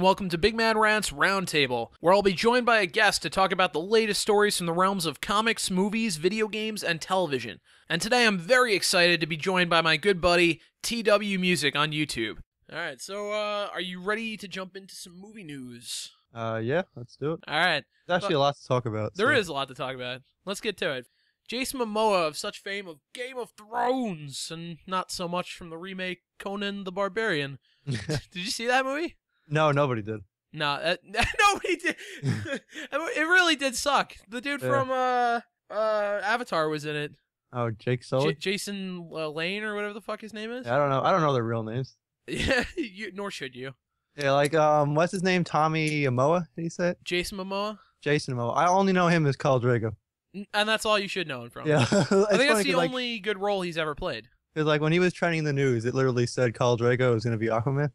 welcome to Big Man Rants Roundtable, where I'll be joined by a guest to talk about the latest stories from the realms of comics, movies, video games, and television. And today I'm very excited to be joined by my good buddy, TW Music on YouTube. Alright, so, are you ready to jump into some movie news? Yeah, let's do it. Alright. There's actually a lot to talk about. There is a lot to talk about. Let's get to it. Jason Momoa of such fame of Game of Thrones, and not so much from the remake Conan the Barbarian. Did you see that movie? No, nobody did. No, nobody did. It really did suck. The dude from Avatar was in it. Oh, Jake Sully? Jason Lane or whatever the fuck his name is. I don't know. I don't know their real names. Yeah, nor should you. Yeah, like what's his name? Tommy Momoa? Did he say it? Jason Momoa. Jason Momoa. I only know him as Khal Drogo. And that's all you should know him from. Yeah, I think that's the only good role he's ever played. Because like when he was trending in the news, it literally said Khal Drogo was going to be Aquaman.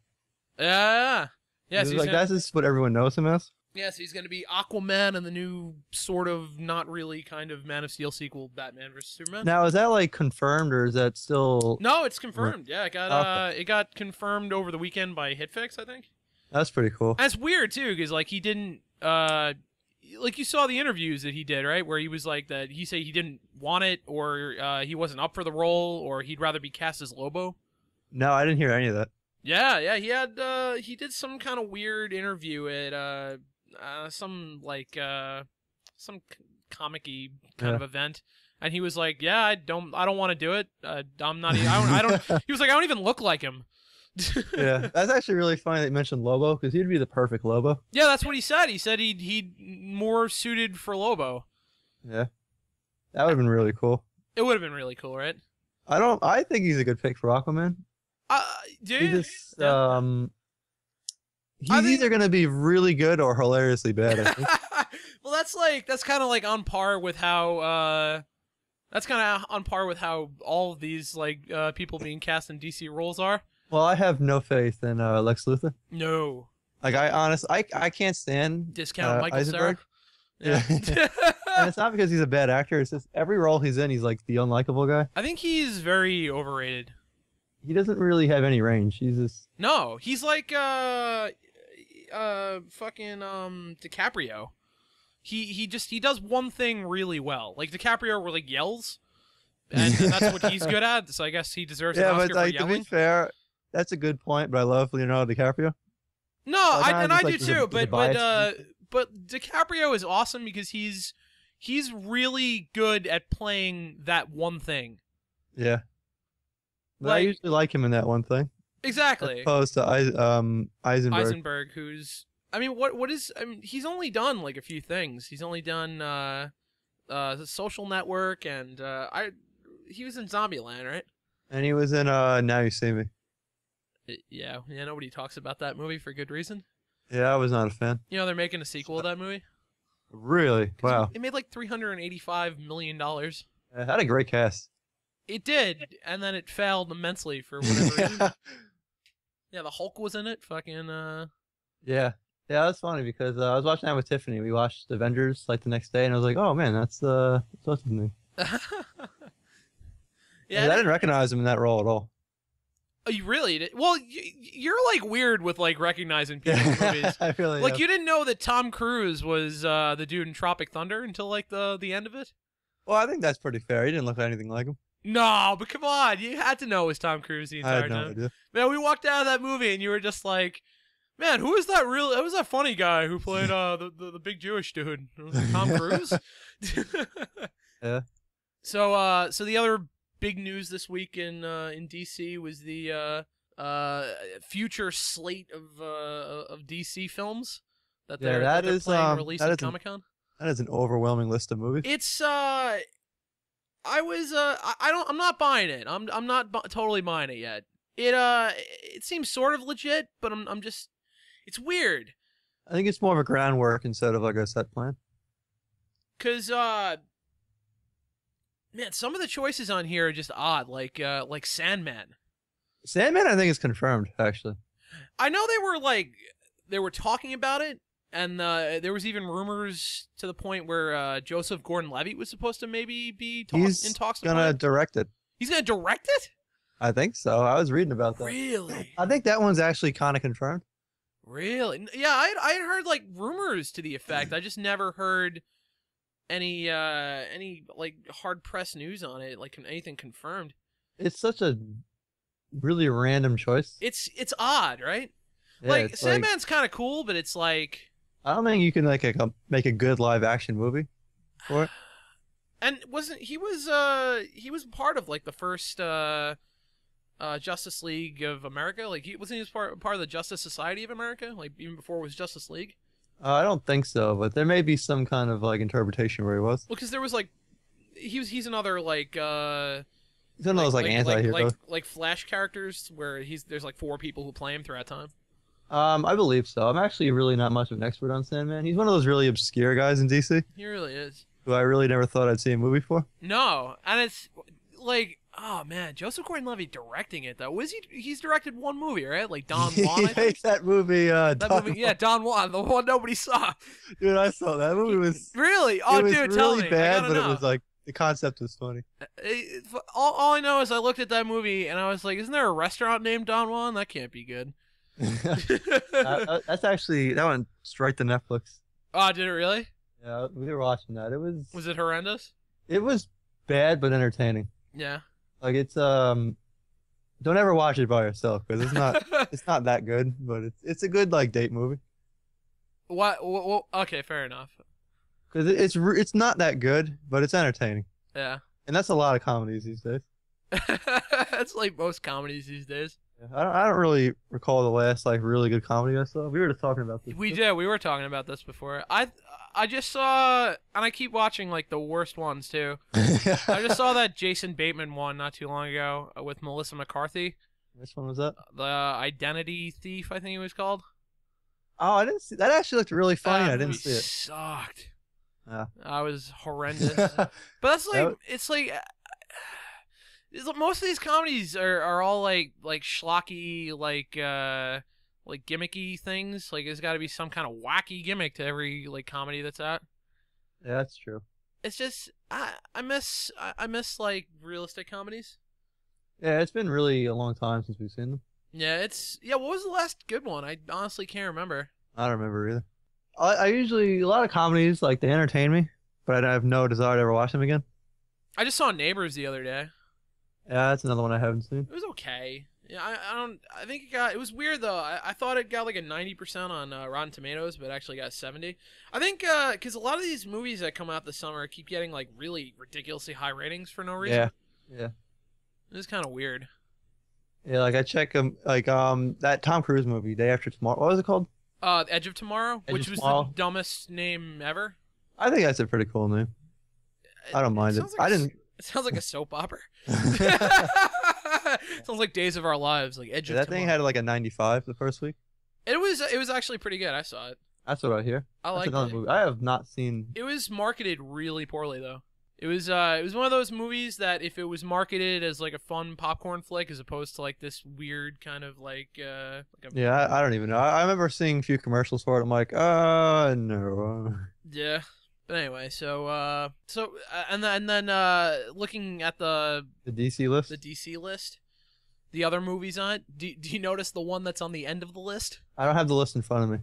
Yeah. Yeah, so that's just what everyone knows him as. Yeah, so he's going to be Aquaman in the new sort of not really kind of Man of Steel sequel, Batman vs Superman. Now, is that like confirmed or is that still? No, it's confirmed. Yeah, it got confirmed over the weekend by HitFix, I think. That's pretty cool. And it's weird too, because like he didn't, like you saw the interviews that he did, right? Where he was like that he said he didn't want it, or he wasn't up for the role, or he'd rather be cast as Lobo. No, I didn't hear any of that. Yeah, he did some kind of weird interview at some comic-y kind of event, and he was like, "Yeah, I don't want to do it. I'm not. I don't." He was like, "I don't even look like him." Yeah, that's actually really funny that you mentioned Lobo, because he'd be the perfect Lobo. Yeah, that's what he said. He said he'd more suited for Lobo. Yeah, that would have been really cool. It would have been really cool, right? I think he's a good pick for Aquaman. Dude, he's either gonna be really good or hilariously bad, I think. Well, that's kind of like on par with how all of these people being cast in DC roles are. Well, I have no faith in Lex Luthor. No. Like I can't stand Discount Michael Eisenberg. Cera. Yeah. And it's not because he's a bad actor. It's just every role he's in, he's like the unlikable guy. I think he's very overrated. He doesn't really have any range. He's just he's like fucking DiCaprio. He does one thing really well. Like DiCaprio really yells, and that's what he's good at. So I guess he deserves an Oscar for yelling. To be fair, that's a good point. But I love Leonardo DiCaprio. No, I do too. But DiCaprio is awesome because he's really good at playing that one thing. Yeah. But I usually like him in that one thing. Exactly. As opposed to Eisenberg. Eisenberg, who's he's only done like a few things. He's only done The Social Network, and he was in Zombieland, right? And he was in Now You See Me. Yeah, nobody talks about that movie for good reason. Yeah, I was not a fan. You know, they're making a sequel of that movie. Really? Wow. It made like $385 million. It had a great cast. It did, and then it failed immensely for whatever reason. Yeah, the Hulk was in it. Fucking. Yeah, that's funny because I was watching that with Tiffany. We watched Avengers like the next day, and I was like, "Oh man, that's what's his name." Yeah, I didn't recognize him in that role at all. Oh, you really did? Well, you're like weird with like recognizing people in movies. I really like you didn't know that Tom Cruise was the dude in Tropic Thunder until like the end of it. Well, I think that's pretty fair. He didn't look anything like him. No, but come on, you had to know it was Tom Cruise the entire time. I had no idea. Man, we walked out of that movie and you were just like, man, who is that real? That was that funny guy who played the big Jewish dude. It was Tom Cruise. Yeah. So the other big news this week in DC was the future slate of DC films that they're planning to release at Comic-Con. That is an overwhelming list of movies. It's I'm not buying it. I'm not totally buying it yet. It seems sort of legit, but I'm just, it's weird. I think it's more of a groundwork instead of like a set plan. Cause man, some of the choices on here are just odd, like Sandman. Sandman, I think is confirmed actually. I know they were talking about it. And there was even rumors to the point where Joseph Gordon-Levitt was supposed to maybe be in talks. He's gonna direct it. He's gonna direct it? I think so. I was reading about that. Really? I think that one's actually kind of confirmed. Really? Yeah, I had heard like rumors to the effect. I just never heard any like hard press news on it, like anything confirmed. It's such a really random choice. It's odd, right? Yeah, Like it's like Sandman's kind of cool, but it's like, I don't think you can like make a good live action movie for it. and he was part of like the first Justice League of America. Like he part of the Justice Society of America, like even before it was Justice League. I don't think so, but there may be some kind of like interpretation where he was. Well, because there was like he's another like He's one of those like anti-heroes. like Flash characters where there's like 4 people who play him throughout time. I believe so. I'm actually really not much of an expert on Sandman. He's one of those really obscure guys in DC He really is. who I really never thought I'd see a movie for. No, and it's like, oh man, Joseph Gordon-Levitt directing it though. He's directed one movie, right? Like Don Juan. He I think? makes that movie. Yeah, Don Juan, the one nobody saw. Dude, I saw that movie. Was Really? Oh, it was dude, really tell me. bad, I but gotta know. it was like the concept was funny. All I know is I looked at that movie and I was like, isn't there a restaurant named Don Juan? That can't be good. That's actually that went straight to Netflix. Oh, did it really? Yeah, we were watching that. Was it horrendous? It was bad but entertaining. Yeah. Like it's don't ever watch it by yourself because it's not that good, but it's a good like date movie. What? Okay, fair enough. Because it's not that good, but it's entertaining, Yeah. and that's a lot of comedies these days. That's like most comedies these days. Yeah, I don't really recall the last like really good comedy I saw. We were just talking about this. We were talking about this before. I just saw, and I keep watching like the worst ones too. I just saw that Jason Bateman one not too long ago with Melissa McCarthy. Which one was that? The Identity Thief, I think it was called. Oh, I didn't see that. Actually looked really funny. I didn't see it. Sucked. Yeah. I was horrendous. But that's like it's like most of these comedies are all like schlocky like gimmicky things. Like there's got to be some kind of wacky gimmick to every like comedy that's out. Yeah, that's true. It's just I miss like realistic comedies. Yeah, it's been really a long time since we've seen them. Yeah, what was the last good one? I honestly can't remember. I don't remember either. I usually a lot of comedies like they entertain me, but I have no desire to ever watch them again. I just saw Neighbors the other day. Yeah, that's another one I haven't seen. It was okay. Yeah, I think it was weird though. I thought it got like a 90% on Rotten Tomatoes, but it actually got 70. I think because a lot of these movies that come out this summer keep getting like really ridiculously high ratings for no reason. Yeah. It was kind of weird. Yeah, like I check that Tom Cruise movie, Day After Tomorrow. What was it called? Edge of Tomorrow, Edge which of was Tomorrow. the dumbest name ever. I think that's a pretty cool name. I don't mind it. Sounds like It sounds like a soap opera. Sounds like Days of Our Lives, like Edge of that Tomorrow. thing had like a 95 the first week. It was actually pretty good. I saw it. That's what I hear. I That's liked another it. movie. I have not seen. It was marketed really poorly though. It was one of those movies that if it was marketed as like a fun popcorn flick as opposed to like this weird kind of like Yeah, I don't even know. I remember seeing a few commercials for it. I'm like, no. Yeah. But anyway, so and then looking at the DC list. the DC list, the other movies on it. Do you notice the one that's on the end of the list? I don't have the list in front of me.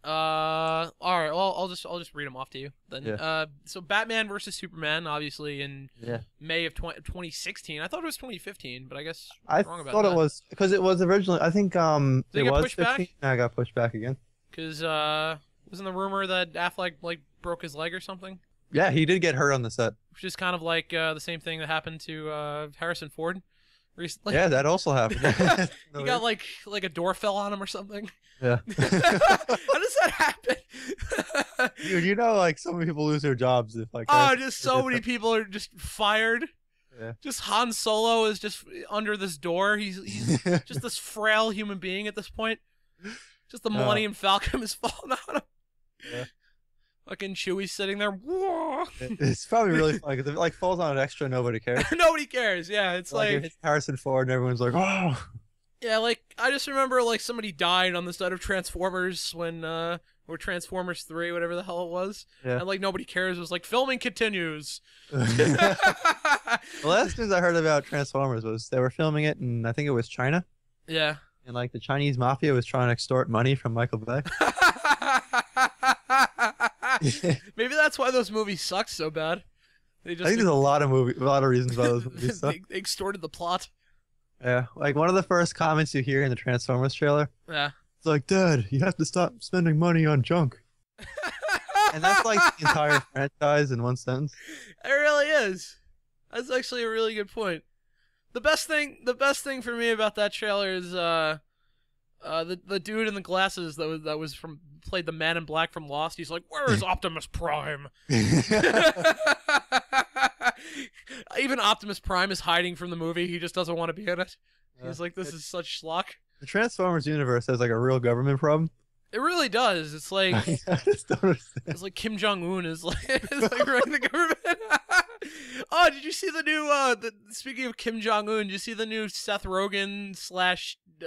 All right. Well, I'll just read them off to you then. Yeah. So Batman versus Superman, obviously in Yeah. May of 2016. I thought it was 2015, but I guess I I'm wrong about thought that. it was because it was originally. I think Did it it get was pushed back? 15. I got pushed back again. Because wasn't the rumor that Affleck like broke his leg or something? Yeah, he did get hurt on the set. Which is kind of like the same thing that happened to Harrison Ford recently. Yeah, that also happened. He got like a door fell on him or something. Yeah. How does that happen? Dude, you know, like so many people lose their jobs if like. Oh, just so many people are just fired. Yeah. Just Han Solo is just under this door. He's just this frail human being at this point. Just the Millennium Falcon is falling on him. Yeah. Fucking Chewie's sitting there. Whoa. It's probably really funny because if it like falls on an extra, nobody cares. Nobody cares. Yeah, it's Like it like hits Harrison Ford and everyone's like, oh. yeah, like I just remember like somebody died on the set of Transformers when or Transformers 3, whatever the hell it was. Yeah. And like nobody cares. It was like filming continues. The last news I heard about Transformers was they were filming it in I think it was China. Yeah. And like the Chinese mafia was trying to extort money from Michael Bay. Maybe that's why those movies suck so bad. They just I think there's a lot of reasons why those movies suck. they extorted the plot. Yeah, like one of the first comments you hear in the Transformers trailer. Yeah. It's like, Dad, you have to stop spending money on junk. And that's like the entire franchise in one sentence. It really is. That's actually a really good point. The best thing for me about that trailer is the dude in the glasses that played the Man in Black from Lost. He's like, "Where is Optimus Prime?" Even Optimus Prime is hiding from the movie. He just doesn't want to be in it. He's like, "This is such schlock." The Transformers universe has like a real government problem. It really does. It's like I just don't understand. it's like Kim Jong-un is like running the government. Oh, did you see the new? Speaking of Kim Jong-un, did you see the new Seth Rogen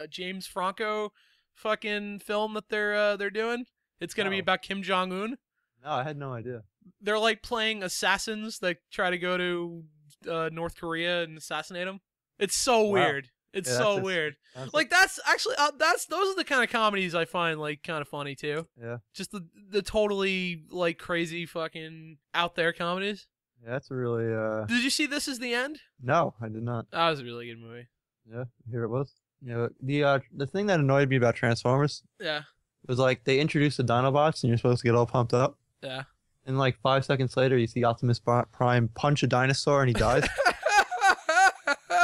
/ James Franco fucking film that they're doing? It's gonna be about Kim Jong-un. No, I had no idea. They're like playing assassins that try to go to North Korea and assassinate him. It's so weird. It's so weird. Like that's actually those are the kind of comedies I find like kind of funny too. Yeah. Just the totally like crazy fucking out there comedies. Yeah, that's really. Did you see This Is the End? No, I did not. That was a really good movie. Yeah, here it was. You know, the thing that annoyed me about Transformers. Yeah. Was like they introduced the Dinobots and you're supposed to get all pumped up. Yeah. And like 5 seconds later, you see Optimus Prime punch a dinosaur and he dies.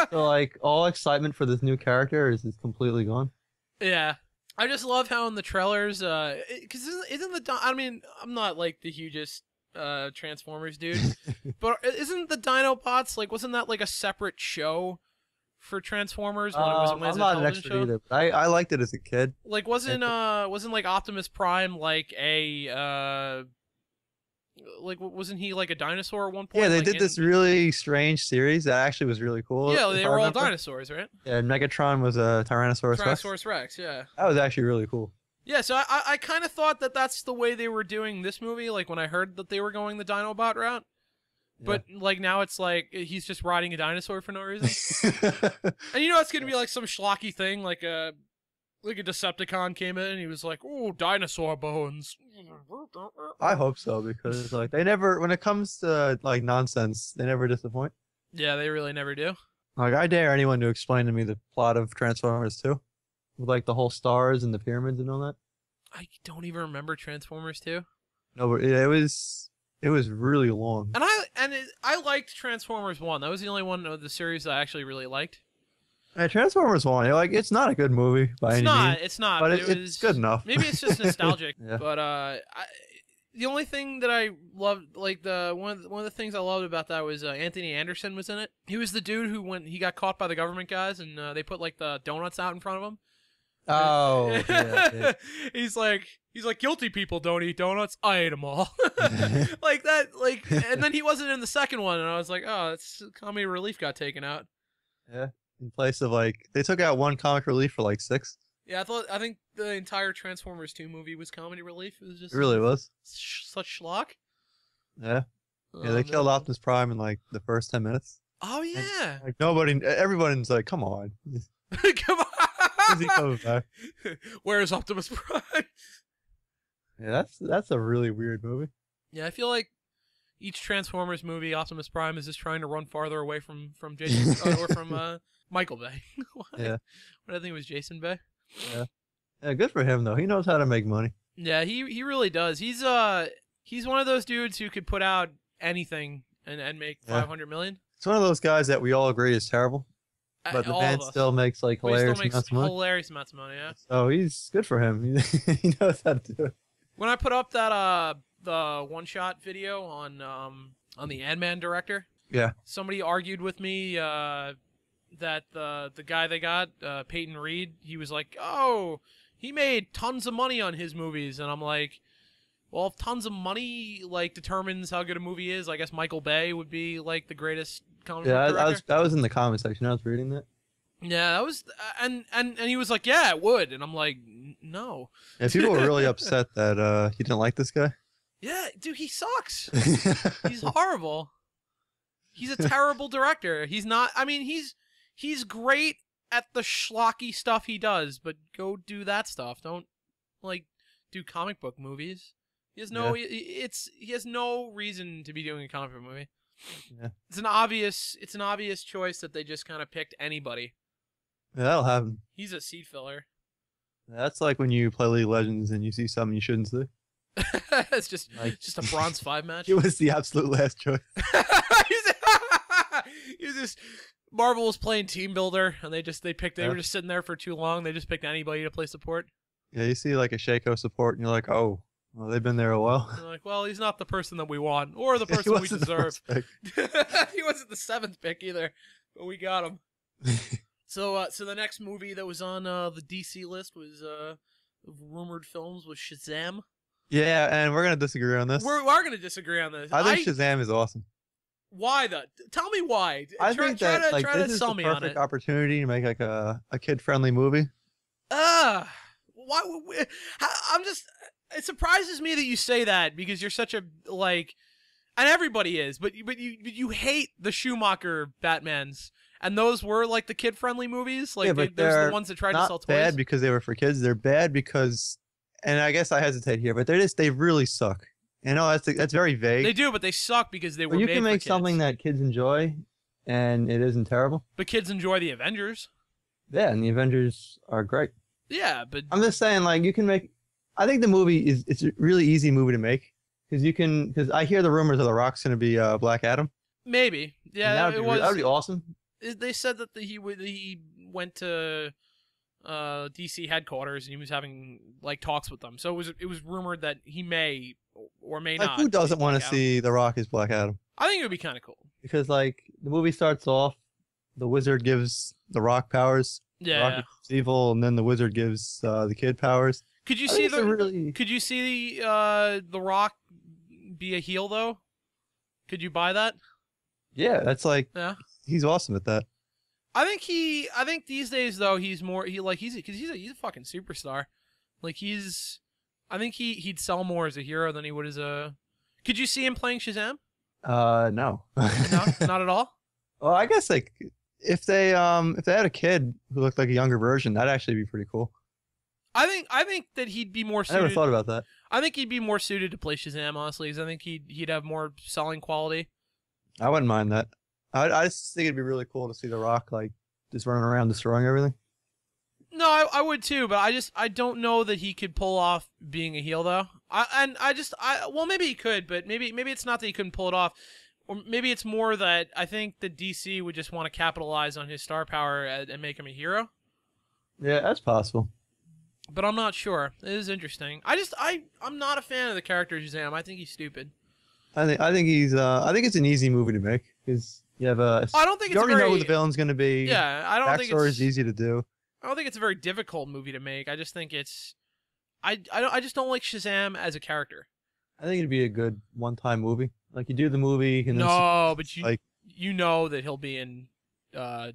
So like all excitement for this new character is completely gone. Yeah. I just love how in the trailers, because I mean, I'm not like the hugest Transformers dude, but isn't the Dinobots like, wasn't that like a separate show for Transformers when it was I'm not an expert either, but I liked it as a kid. Like wasn't like Optimus Prime like a like wasn't he like a dinosaur at one point? Yeah, they like, did this really strange series that actually was really cool. Yeah, they were all dinosaurs, right? Yeah, Megatron was a Tyrannosaurus Rex. Tyrannosaurus Rex, yeah. That was actually really cool. Yeah, so I kind of thought that that's the way they were doing this movie, like when I heard that they were going the Dinobot route. Yeah. But like now it's like he's just riding a dinosaur for no reason. And you know it's going to be like some schlocky thing, like a Decepticon came in and he was like, "Oh, dinosaur bones." I hope so, because like they never, when it comes to like nonsense, they never disappoint. Yeah, they really never do. Like I dare anyone to explain to me the plot of Transformers 2. With like the whole stars and the pyramids and all that. I don't even remember Transformers 2. No, but it was really long. And I liked Transformers 1. That was the only one of the series that I actually really liked. Yeah, Transformers 1, like it's not a good movie by any means. It's not. But it's good enough. Maybe it's just nostalgic. Yeah. But the only thing that I loved, like one of the things I loved about that was Anthony Anderson was in it. He was the dude who he got caught by the government guys and they put like the donuts out in front of him. Oh, yeah. He's like guilty people don't eat donuts. I ate them all. Like that, like, and then he wasn't in the second one, and I was like, oh, it's comic relief got taken out. Yeah, in place of like they took out one comic relief for like 6. Yeah, I think the entire Transformers 2 movie was comedy relief. It was just it really was such schlock. Yeah, yeah, they killed Optimus Prime in like the first 10 minutes. Oh yeah, and, like everybody's like, come on, come on. Is he coming back? Where is Optimus Prime? Yeah, that's a really weird movie. Yeah, I feel like each Transformers movie, Optimus Prime is just trying to run farther away from Jason or from Michael Bay. Yeah, what I think it was Jason Bay. Yeah, yeah, good for him though. He knows how to make money. Yeah, he really does. He's one of those dudes who could put out anything and make 500 million. It's one of those guys that we all agree is terrible. But the band still makes like hilarious amounts of money. Hilarious amounts of money, yeah. So he's good for him. He knows how to do it. When I put up that the one shot video on the Ant-Man director, yeah, somebody argued with me that the guy they got, Peyton Reed, he was like, oh, he made tons of money on his movies, and I'm like, well, if tons of money like determines how good a movie is, I guess Michael Bay would be like the greatest comic book director. I was in the comment section. I was reading that. Yeah, that was, and he was like, yeah, it would, and I'm like, no. Yeah, people were really upset that he didn't like this guy. Yeah, dude, he sucks. He's horrible. He's a terrible director. He's not. I mean, he's great at the schlocky stuff he does, but go do that stuff. Don't like do comic book movies. He has no he has no reason to be doing a comic book movie. Yeah. It's an obvious choice that they just kind of picked anybody. Yeah, that'll happen. He's a seat filler. That's like when you play League of Legends and you see something you shouldn't see. It's just a bronze 5 match. It was the absolute last choice. He was just Marvel was playing Team Builder, and they were just sitting there for too long. They just picked anybody to play support. Yeah, you see like a Shaco support, and you're like, oh, well, they've been there a while. They're like, well, he's not the person that we want, or the person we deserve. He wasn't the 7th pick either, but we got him. So the next movie that was on the DC list was rumored films was Shazam. Yeah, and we're gonna disagree on this. We are gonna disagree on this. I think Shazam is awesome. Why though? Tell me why. I think that like try this to is sell the me on perfect it. opportunity to make like a kid-friendly movie. Why? I'm just. It surprises me that you say that because you're such a like, and everybody is, but you hate the Schumacher Batmans, and those were like the kid-friendly movies. Like those are the ones that tried to sell toys. Not bad because they were for kids. They're bad because, and I guess I hesitate here, but they really suck. You know, that's very vague. They do, but they suck because they were. But you made can for make kids. something that kids enjoy, and it isn't terrible. But kids enjoy the Avengers. Yeah, and the Avengers are great. Yeah, but I'm just saying, like, you can make. I think the movie it's a really easy movie to make because I hear the rumors of The Rock's going to be Black Adam. Maybe, yeah, that would be awesome. They said that he went to DC headquarters and he was having like talks with them. So it was rumored that he may or may not. Who doesn't want to see The Rock as Black Adam? I think it would be kind of cool because like the movie starts off, the wizard gives The Rock powers. Yeah, The Rock becomes evil, and then the wizard gives the kid powers. Could you see the Rock be a heel though? Could you buy that? Yeah, that's like he's awesome at that. I think these days though he's a fucking superstar. Like I think he'd sell more as a hero than he would as a. Could you see him playing Shazam? No. No, not at all. Well, I guess like if they had a kid who looked like a younger version, that'd actually be pretty cool. I think that he'd be more suited. I never thought about that. I think he'd be more suited to play Shazam, honestly, because I think he'd have more selling quality. I wouldn't mind that. I just think it'd be really cool to see The Rock like just running around destroying everything. No, I would too, but I don't know that he could pull off being a heel though. Well, maybe he could, but maybe it's not that he couldn't pull it off, or maybe it's more that I think the DC would just want to capitalize on his star power and make him a hero. Yeah, that's possible. But I'm not sure. It is interesting. I'm not a fan of the character Shazam. I think he's stupid. I think it's an easy movie to make because you have a. I don't think you already know who the villain's going to be. Yeah, I don't think backstory is easy to do. I don't think it's a very difficult movie to make. I just think it's. I just don't like Shazam as a character. I think it'd be a good one-time movie. Like you do the movie and but you know that he'll be in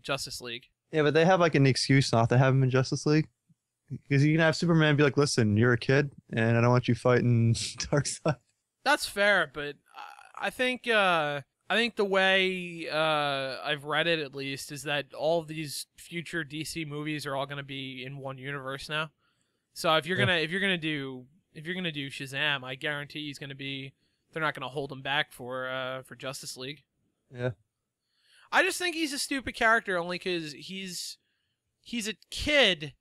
Justice League. Yeah, but they have like an excuse not to have him in Justice League. Because you can have Superman be like, listen, you're a kid, and I don't want you fighting Darkseid. That's fair, but I think the way I've read it, at least, is that all of these future DC movies are all going to be in one universe now. So if you're gonna do Shazam, I guarantee he's going to be. They're not going to hold him back for Justice League. Yeah. I just think he's a stupid character, only because he's a kid.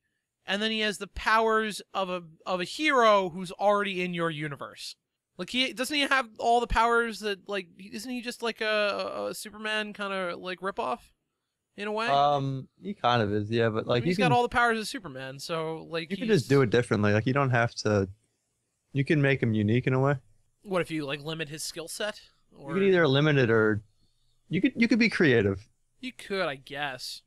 And then he has the powers of a hero who's already in your universe. Like doesn't he have all the powers that like isn't he just like a Superman kind of like ripoff in a way? He kind of is, yeah, but like he's got all the powers of Superman, so like you can just do it differently. Like you don't have to. You can make him unique in a way. What if you like limit his skill set? Or... You could either limit it or you could be creative. You could, I guess.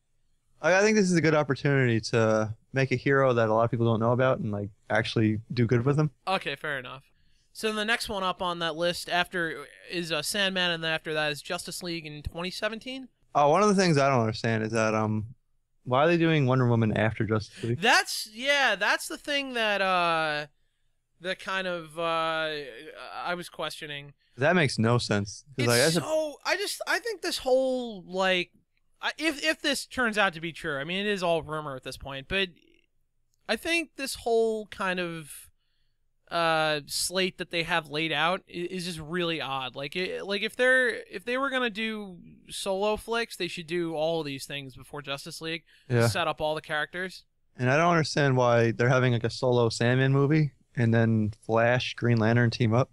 I think this is a good opportunity to make a hero that a lot of people don't know about and like actually do good with him. Okay, fair enough. So the next one up on that list after is Sandman, and then after that is Justice League in 2017. One of the things I don't understand is that why are they doing Wonder Woman after Justice League? That's the thing that kind of I was questioning. That makes no sense. I think this whole like if this turns out to be true, I mean, it is all rumor at this point, but I think this whole kind of slate that they have laid out is just really odd. Like if they were gonna do solo flicks, they should do all of these things before Justice League. Yeah. Set up all the characters. And I don't understand why they're having like a solo Sandman movie and then Flash, Green Lantern team up.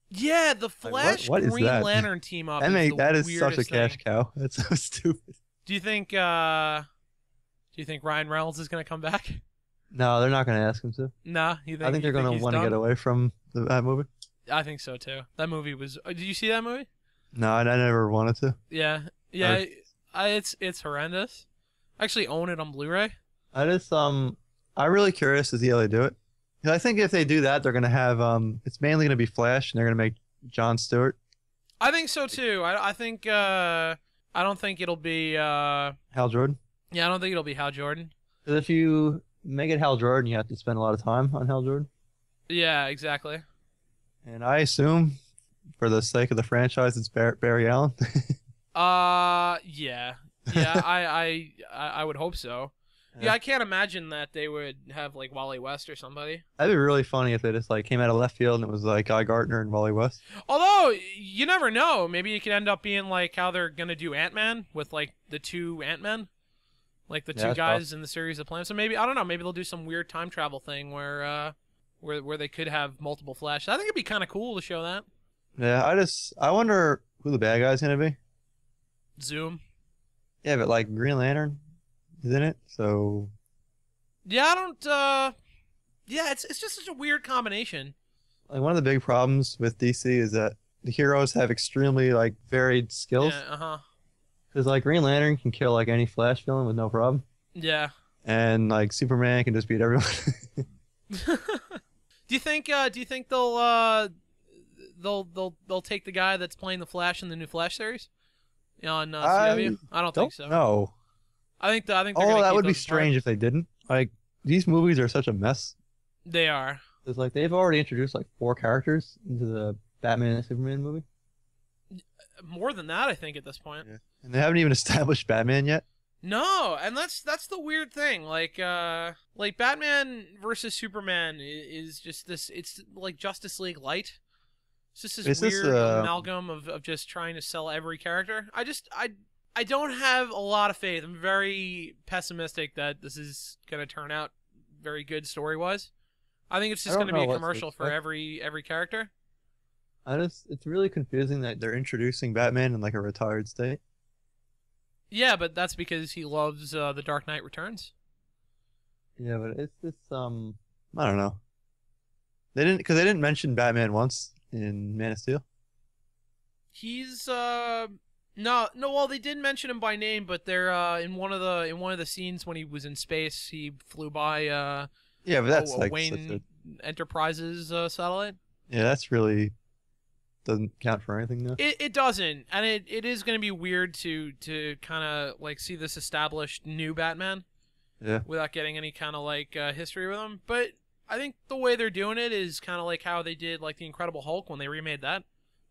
Yeah, the Flash what is Green that? Lantern team up. That is such a cash thing. cow. That's so stupid. Do you think Ryan Reynolds is gonna come back? No, they're not going to ask him to. Nah, I think they're going to want to get away from that movie. I think so too. That movie was. Did you see that movie? No, I never wanted to. Yeah. It's horrendous. I actually own it on Blu-ray. I'm really curious to see how they do it. 'Cause I think if they do that, they're going to have it's mainly going to be Flash, and they're going to make Jon Stewart. I think so too. I think I don't think it'll be Hal Jordan. Yeah, I don't think it'll be Hal Jordan. Because if you make it Hal Jordan, you have to spend a lot of time on Hal Jordan. Yeah, exactly. And I assume, for the sake of the franchise, it's Barry Allen. Yeah. I would hope so. Yeah, I can't imagine that they would have like Wally West or somebody. That'd be really funny if they just like came out of left field and it was like Guy Gardner and Wally West. Although you never know, maybe it could end up being like how they're gonna do Ant-Man with like the two Ant-Men, like the two guys in the series of planets. So maybe I don't know. Maybe they'll do some weird time travel thing where they could have multiple Flashes. I think it'd be kind of cool to show that. Yeah, I wonder who the bad guy's gonna be. Zoom. Yeah, but like Green Lantern is in it, so. Yeah, I don't. Yeah, it's just such a weird combination. Like one of the big problems with DC is that the heroes have extremely like varied skills. Yeah. Because like Green Lantern can kill like any Flash villain with no problem. Yeah. And like Superman can just beat everyone. Do you think they'll take the guy that's playing the Flash in the new Flash series on CW? I don't think so. No. I think they're gonna that keep would be those apart. strange if they didn't. Like these movies are such a mess. They are. It's like they've already introduced like 4 characters into the Batman and Superman movie. More than that, I think, at this point. Yeah. And they haven't even established Batman yet. No, and that's the weird thing. Like Batman versus Superman is just this. It's like Justice League light. It's just this weird amalgam of just trying to sell every character. I don't have a lot of faith. I'm very pessimistic that this is gonna turn out very good story wise. I think it's just gonna be a commercial for every character. It's really confusing that they're introducing Batman in like a retired state. Yeah, but that's because he loves The Dark Knight Returns. Yeah, but it's this I don't know. They didn't mention Batman once in Man of Steel. He's no. Well, they did mention him by name, but they're in one of the scenes when he was in space, he flew by yeah, but that's like Wayne Enterprises satellite. Yeah, that's really doesn't count for anything though. It doesn't, and it is going to be weird to kind of like see this established new Batman. Yeah. Without getting any kind of like history with him, but I think the way they're doing it is kind of like how they did like the Incredible Hulk when they remade that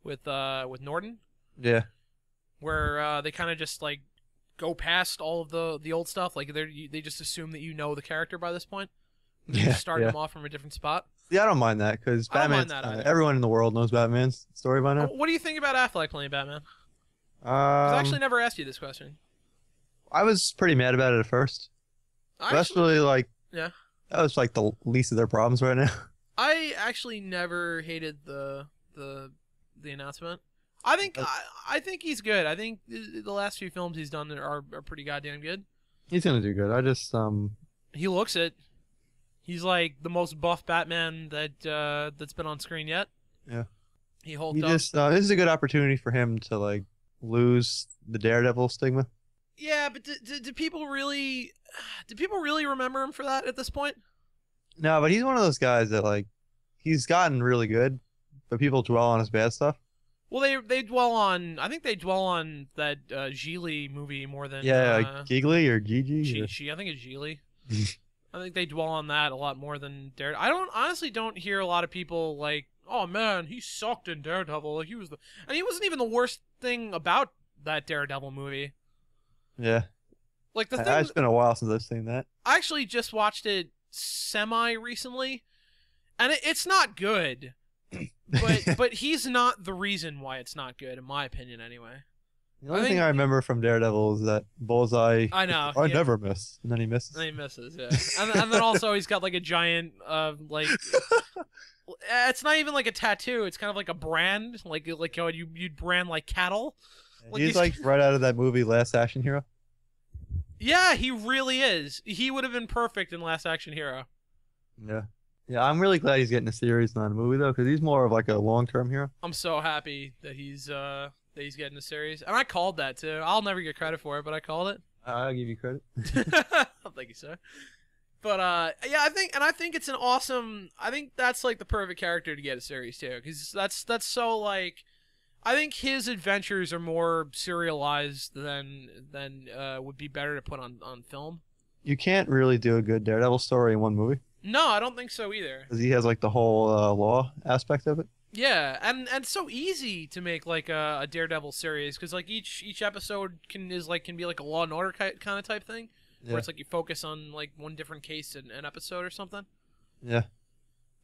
with Norton. Yeah. Where they kind of just like go past all of the old stuff, like they just assume that you know the character by this point. Yeah. Start them off from a different spot. Yeah, I don't mind that because Batman. Everyone in the world knows Batman's story by now. What do you think about Affleck playing Batman? I actually never asked you this question. I was pretty mad about it at first. That's really like that was like the least of their problems right now. I actually never hated the announcement. I think he's good. I think the last few films he's done are pretty goddamn good. He's gonna do good. I just he looks it. He's like the most buff Batman that's been on screen yet. Yeah. He hulked up. This is a good opportunity for him to like lose the Daredevil stigma. Yeah, but do people really remember him for that at this point? No, but he's one of those guys that like he's gotten really good, but people dwell on his bad stuff. Well, they dwell on. I think they dwell on that Geely movie more than Giggly or Gigi. I think it's Geely. I think they dwell on that a lot more than Daredevil. I honestly don't hear a lot of people like, oh man, he sucked in Daredevil. Like he wasn't even the worst thing about that Daredevil movie. Yeah. Like the It's been a while since I've seen that. I actually just watched it semi recently, and it's not good. But he's not the reason why it's not good, in my opinion, anyway. The only thing I remember from Daredevil is that Bullseye. I know. I never miss, and then he misses. And he misses, yeah. and then also he's got like a giant, like, it's not even like a tattoo. It's kind of like a brand, like how you'd brand like cattle. He's like right out of that movie, Last Action Hero. Yeah, he really is. He would have been perfect in Last Action Hero. Yeah. Yeah, I'm really glad he's getting a series, not a movie, though, because he's more of like a long-term hero. I'm so happy that he's getting a series, and I called that too. I'll never get credit for it, but I called it. I'll give you credit. Thank you, sir. But yeah, I think it's an awesome. I think that's like the perfect character to get a series too, because that's so like. I think his adventures are more serialized than would be better to put on film. You can't really do a good Daredevil story in one movie. No, I don't think so either. Because he has like the whole law aspect of it. Yeah, and it's so easy to make like a Daredevil series because like each episode can be like a Law and Order kind of type thing, where it's like you focus on like one different case in an episode or something. Yeah.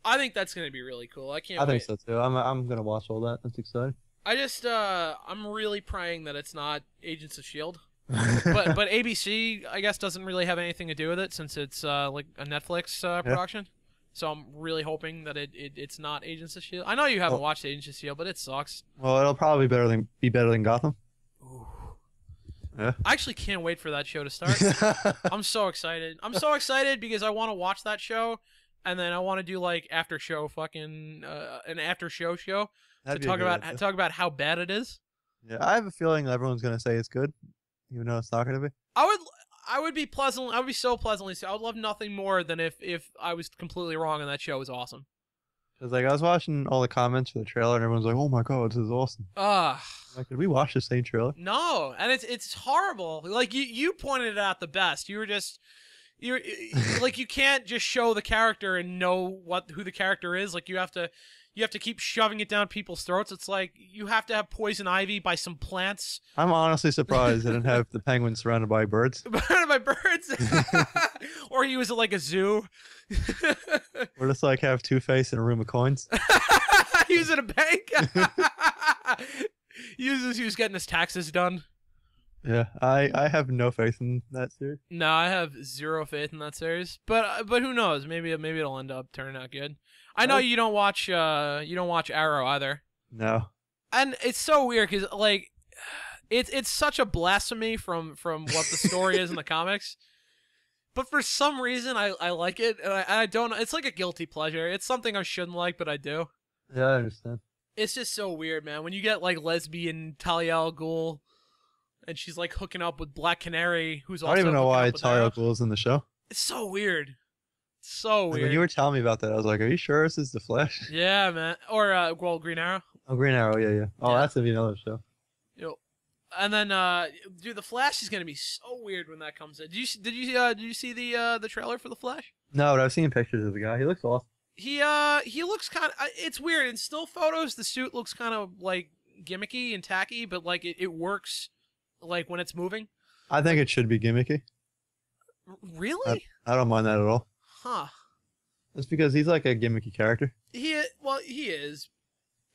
I think that's gonna be really cool. I can't. I wait. think so too. I'm gonna watch all that. That's exciting. I just I'm really praying that it's not Agents of Shield. but ABC I guess doesn't really have anything to do with it since it's like a Netflix production. So I'm really hoping that it's not Agents of Shield. I know you haven't watched Agents of Shield, but it sucks. Well, it'll probably be better than Gotham. Ooh. Yeah. I actually can't wait for that show to start. I'm so excited. I'm so excited because I want to watch that show, and then I want to do like after show fucking an after show to talk about how bad it is. Yeah, I have a feeling everyone's gonna say it's good, even though it's not gonna be. I would be so pleasantly. I would love nothing more than if I was completely wrong and that show was awesome. Cause like I was watching all the comments for the trailer and everyone's like, "Oh my god, this is awesome." Like, did we watch the same trailer? No, and it's horrible. Like you pointed it out the best. You're like you can't just show the character and know who the character is. Like you have to keep shoving it down people's throats. It's like you have to have poison ivy by some plants. I'm honestly surprised they didn't have the penguin surrounded by birds. Surrounded by birds? Or he was at like a zoo. Or just like have Two-Face in a room of coins. He was at a bank. He was getting his taxes done. Yeah, I have no faith in that series. No, I have zero faith in that series. But who knows? Maybe it'll end up turning out good. I know you don't watch Arrow either. No. And it's so weird because like it's such a blasphemy from what the story is in the comics. But for some reason I like it, and I don't. It's like a guilty pleasure. It's something I shouldn't like, but I do. Yeah, I understand. It's just so weird, man. When you get like lesbian Talia al Ghul, and she's like hooking up with Black Canary, who's also. I don't even know why Talia al Ghul is in the show. It's so weird. So weird. When you were telling me about that, I was like, "Are you sure this is the Flash?" Yeah, man. Or Green Arrow. Oh, Green Arrow. Yeah. Oh, yeah. That's gonna be another show. Yo. And then, dude, the Flash is gonna be so weird when that comes in. Did you see the trailer for the Flash? No, but I've seen pictures of the guy. He looks awesome. He looks kind of. It's weird in still photos. The suit looks kind of like gimmicky and tacky, but like it works, like when it's moving. I think it should be gimmicky. Really? I don't mind that at all. Huh. That's because he's like a gimmicky character. He is.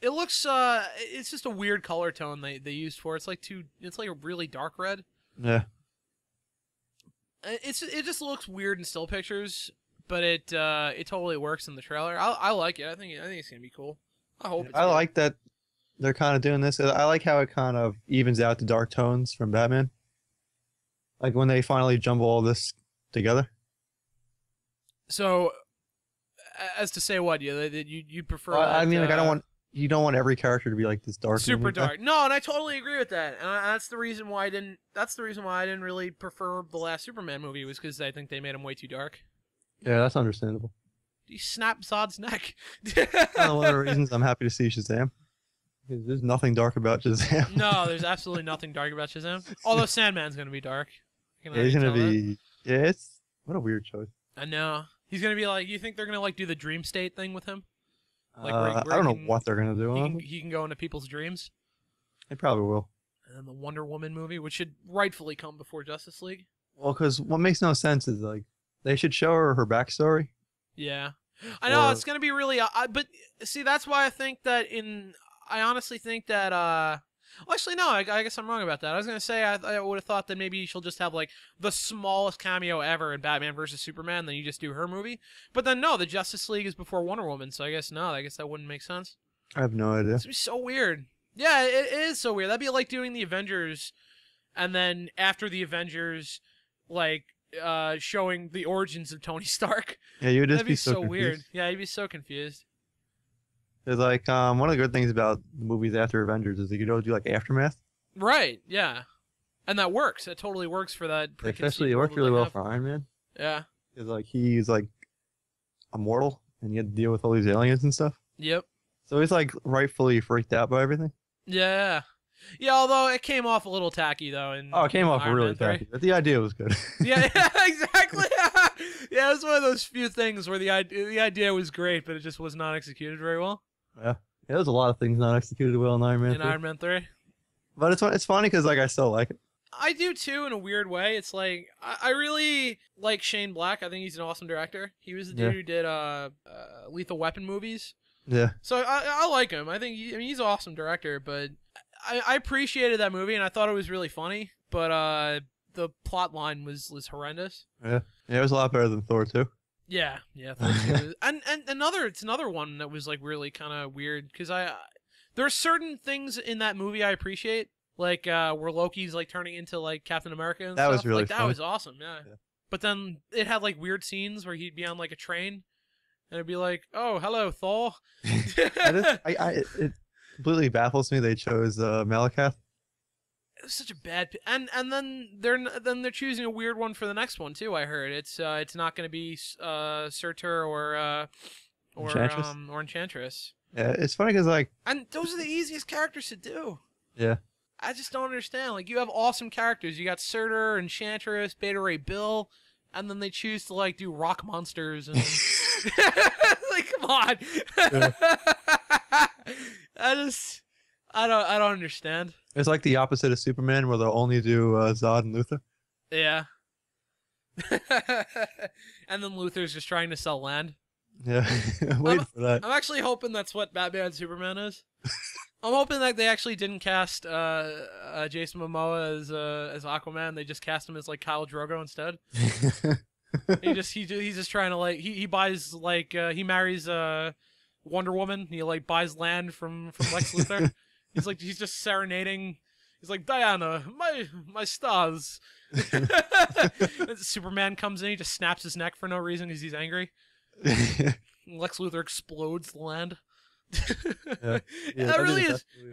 It looks it's just a weird color tone they used for it. It's like a really dark red. Yeah. It just looks weird in still pictures, but it totally works in the trailer. I like it. I think it's gonna be cool. I hope. I like that they're kind of doing this. I like how it kind of evens out the dark tones from Batman. Like when they finally jumble all this together. So, as to say what you prefer? I mean, like you don't want every character to be like this dark, super dark. No, and I totally agree with that. And that's the reason why I didn't. That's the reason why I didn't really prefer the last Superman movie was because I think they made him way too dark. Yeah, that's understandable. He snapped Zod's neck. One of the reasons I'm happy to see Shazam. Because there's nothing dark about Shazam. No, there's absolutely nothing dark about Shazam. Although Sandman's gonna be dark. Yeah, he's gonna be. That. Yeah, what a weird choice. I know. He's gonna be like. You think they're gonna like do the dream state thing with him? Like I don't know what they're gonna do. He can go into people's dreams. They probably will. And then the Wonder Woman movie, which should rightfully come before Justice League. Well, because what makes no sense is like they should show her backstory. Yeah, I know Or- it's gonna be really. But see, that's why I think that I honestly think that. Well, actually, no. I guess I'm wrong about that. I was gonna say I would have thought that maybe she'll just have like the smallest cameo ever in Batman versus Superman. Then you just do her movie. But then no, the Justice League is before Wonder Woman, so I guess no. I guess that wouldn't make sense. I have no idea. It's be so weird. Yeah, it is so weird. That'd be like doing the Avengers, and then after the Avengers, like showing the origins of Tony Stark. Yeah, you would just That'd be so so confused. weird. Yeah, you'd be so confused. It's like one of the good things about the movies after Avengers is that you don't do like aftermath. Right. Yeah, and that works. That totally works for that. Especially it worked really well for Iron Man. Yeah. Because like he's like immortal and he had to deal with all these aliens and stuff. Yep. So he's like rightfully freaked out by everything. Yeah. Yeah, although it came off a little tacky though. Oh, it came off Iron really Man 3. tacky, but the idea was good. Yeah, exactly. Yeah, it was one of those few things where the idea was great, but it just was not executed very well. Yeah, there's a lot of things not executed well in Iron Man. In Iron Man 3. But it's funny because like I still like it. I do too, in a weird way. It's like I really like Shane Black. I think he's an awesome director. He was the dude who did Lethal Weapon movies. Yeah. So I like him. I think he's an awesome director, but I appreciated that movie and I thought it was really funny, but the plot line was horrendous. Yeah. Yeah, it was a lot better than Thor 2. Yeah, Thor 2 and it's another one that was like really kind of weird because there are certain things in that movie I appreciate, like where Loki's like turning into like Captain America and that stuff. was really like that funny. was awesome. Yeah. But then it had like weird scenes where he'd be on like a train and it'd be like, "Oh, hello, Thor." It completely baffles me they chose Malakath. It was such a bad and then they're choosing a weird one for the next one too. I heard it's not going to be Surtur or Enchantress? Or Enchantress. Yeah, it's funny because like And those are the easiest characters to do. yeah. I just don't understand. Like you have awesome characters. You got Surtur, Enchantress, Beta Ray Bill, and then they choose to like do rock monsters and like come on. Yeah. I don't understand. It's like the opposite of Superman where they'll only do Zod and Luthor. Yeah. And then Luther's just trying to sell land. Yeah. Wait for that. I'm actually hoping that's what Batman and Superman is. I'm hoping that they actually didn't cast Jason Momoa as Aquaman. They just cast him as like Khal Drogo instead. He's just trying to like he buys like he marries Wonder Woman. He like buys land from Lex Luthor. He's just serenading. He's like, Diana, my stars. Superman comes in, he just snaps his neck for no reason because he's angry. Lex Luthor explodes the land. Yeah. That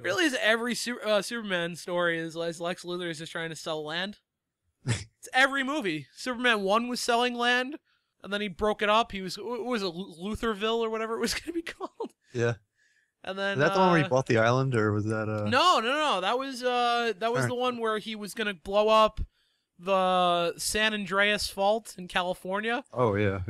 really is every Superman story is Lex Luthor is just trying to sell land. It's every movie. Superman 1 was selling land, and then he broke it up. What was it, Luthorville or whatever it was going to be called? Yeah. And then Is that the one where he bought the island, or was that No. That was the one where he was gonna blow up the San Andreas Fault in California. Oh yeah.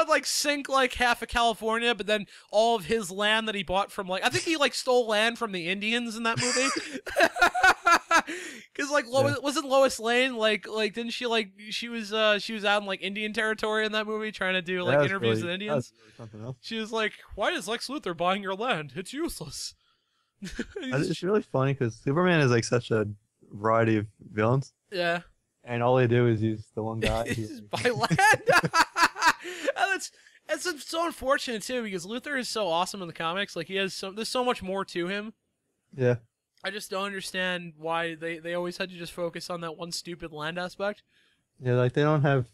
Like sink like half of California, but then all of his land that he bought from like I think he like stole land from the Indians in that movie. Because like wasn't Lois Lane like didn't she like she was out in like Indian territory in that movie trying to do like interviews with Indians. Really something else. She was like, "Why is Lex Luthor buying your land? It's useless." It's really funny because Superman is like such a variety of villains, Yeah. and all they do is use the one guy. Just buy land. And it's so unfortunate too because Luthor is so awesome in the comics. Like there's so much more to him. Yeah. I just don't understand why they always had to just focus on that one stupid land aspect. Yeah, like they don't have.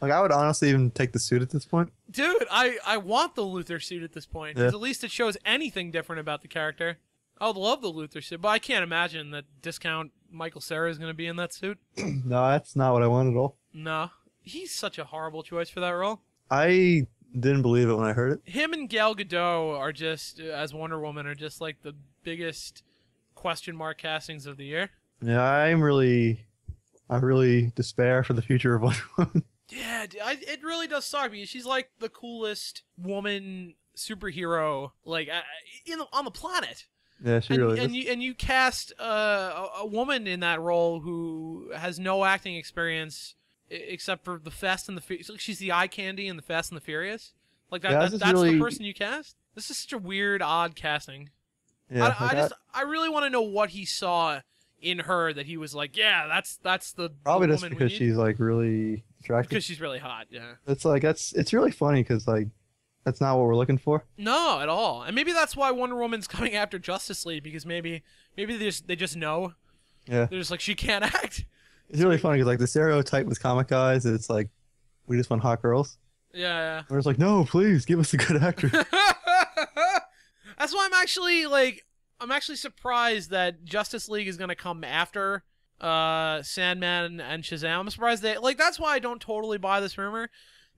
Like I would honestly even take the suit at this point. Dude, I want the Luthor suit at this point because Yeah. at least it shows anything different about the character. I would love the Luthor suit, but I can't imagine that discount Michael Cera is going to be in that suit. No, that's not what I want at all. No, he's such a horrible choice for that role. I didn't believe it when I heard it. Him and Gal Gadot are just as Wonder Woman are just like the biggest question mark castings of the year. Yeah, I really despair for the future of Wonder Woman. Yeah, it really does suck because she's like the coolest woman superhero like on the planet. Yeah, she really is. And you cast a woman in that role who has no acting experience except for the Fast and the Furious. She's the eye candy in the Fast and the Furious. Like Yeah, that's the person you cast. This is such a weird, odd casting. Yeah, I really want to know what he saw in her that he was like, yeah, that's the probably the just woman because we need. she's like really attractive. Because she's really hot. Yeah. It's really funny because like that's not what we're looking for. No, at all. And maybe that's why Wonder Woman's coming after Justice League because maybe they just know. Yeah. They're just like she can't act. It's really funny because like the stereotype with comic guys, it's like we just want hot girls. Yeah. We're just like, no, please give us a good actor. That's why I'm actually surprised that Justice League is gonna come after Sandman and Shazam. I'm surprised that's why I don't totally buy this rumor.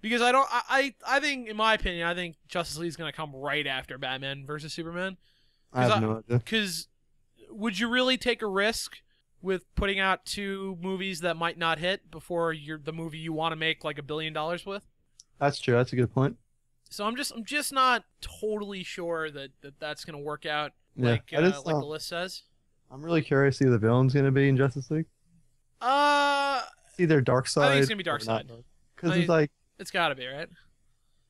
Because I think, in my opinion, I think Justice League is gonna come right after Batman versus Superman. I have no idea. Because would you really take a risk with putting out two movies that might not hit before the movie you want to make like $1 billion with? That's true. That's a good point. So I'm just not totally sure that's gonna work out like the list says. I'm really curious to see who the villain's gonna be in Justice League. It's either Darkseid. I think it's gonna be Darkseid. Because it's like it's gotta be, right?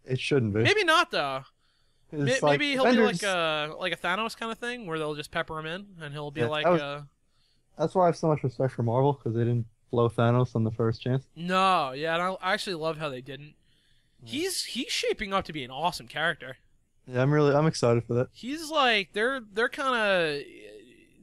It shouldn't be. Maybe not though. Maybe he'll Avengers... be like a Thanos kind of thing where they'll just pepper him in and he'll be That's why I have so much respect for Marvel because they didn't blow Thanos on the first chance. No, yeah, and I actually love how they didn't. He's shaping up to be an awesome character. Yeah, I'm excited for that. He's like they're kind of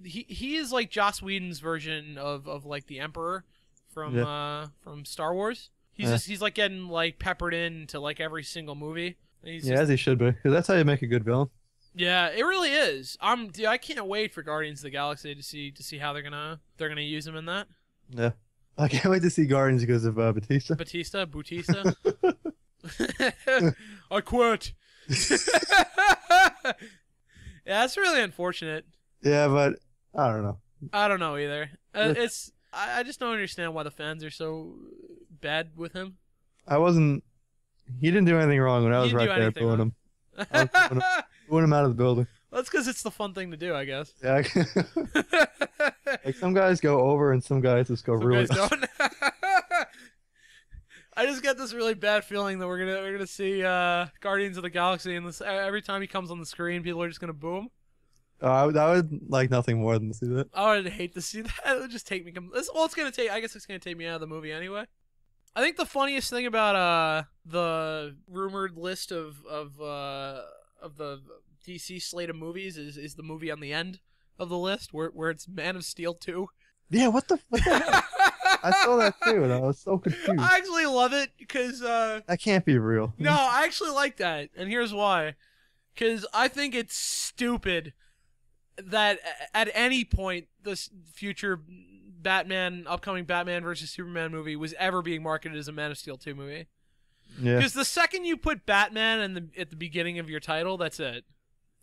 he is like Joss Whedon's version of like the Emperor from Star Wars. He's like getting like peppered into like every single movie. As he should be, because that's how you make a good villain. Yeah, it really is. I can't wait for Guardians of the Galaxy to see how they're gonna use him in that. Yeah, I can't wait to see Guardians because of Batista. Bautista. I quit. Yeah, that's really unfortunate. Yeah, but I don't know. I don't know either. I just don't understand why the fans are so bad with him. He didn't do anything wrong when I was right there booing him. Booing him out of the building. That's because it's the fun thing to do, I guess. Yeah. Like some guys go over and some guys just go really. Guys don't. I just get this really bad feeling that we're gonna see Guardians of the Galaxy, and every time he comes on the screen, people are just gonna boo him. I would like nothing more than to see that. I would hate to see that. It would just take me. It's gonna take. I guess it's gonna take me out of the movie anyway. I think the funniest thing about the rumored list of the DC slate of movies is the movie on the end of the list where it's Man of Steel 2. Yeah, what the heck? I saw that too, and I was so confused. I actually love it because that can't be real. No, I actually like that, and here's why. Because I think it's stupid that at any point this future upcoming Batman versus Superman movie was ever being marketed as a Man of Steel 2 movie. Yeah. Because the second you put Batman at the beginning of your title, that's it.